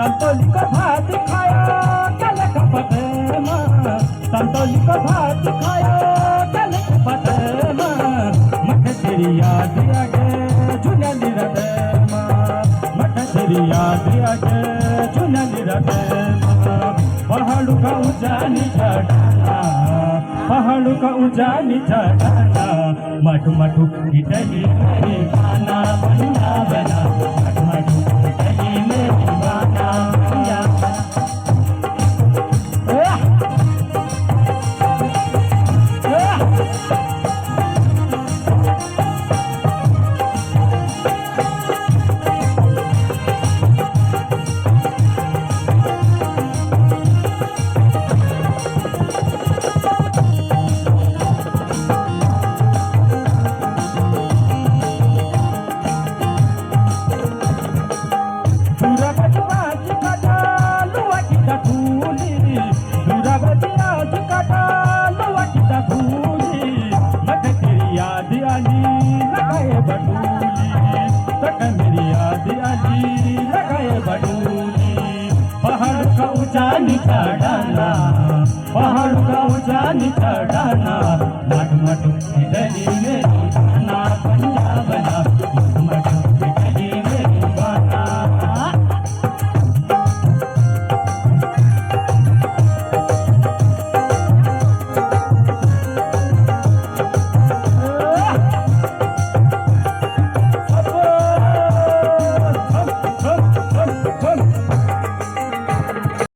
संतोली को भात खाया कल कपटेमा संतोली को भात खाया कल कपटेमा मठ तेरी याद आगे जुना निरदेमा मठ तेरी याद आगे जुना निरदेमा पहाड़ों का ऊंचा नीचा डाला पहाड़ों का ऊंचा नीचा डाला मठु मठु इटली मेरी गाना बना बना मठु मठु इटली मेरी गाना पहाड़ का ऊंचा नीचा डाला पहाड़ का ऊंचा नीचा डाला मठ मठ इधरी मेरी गाना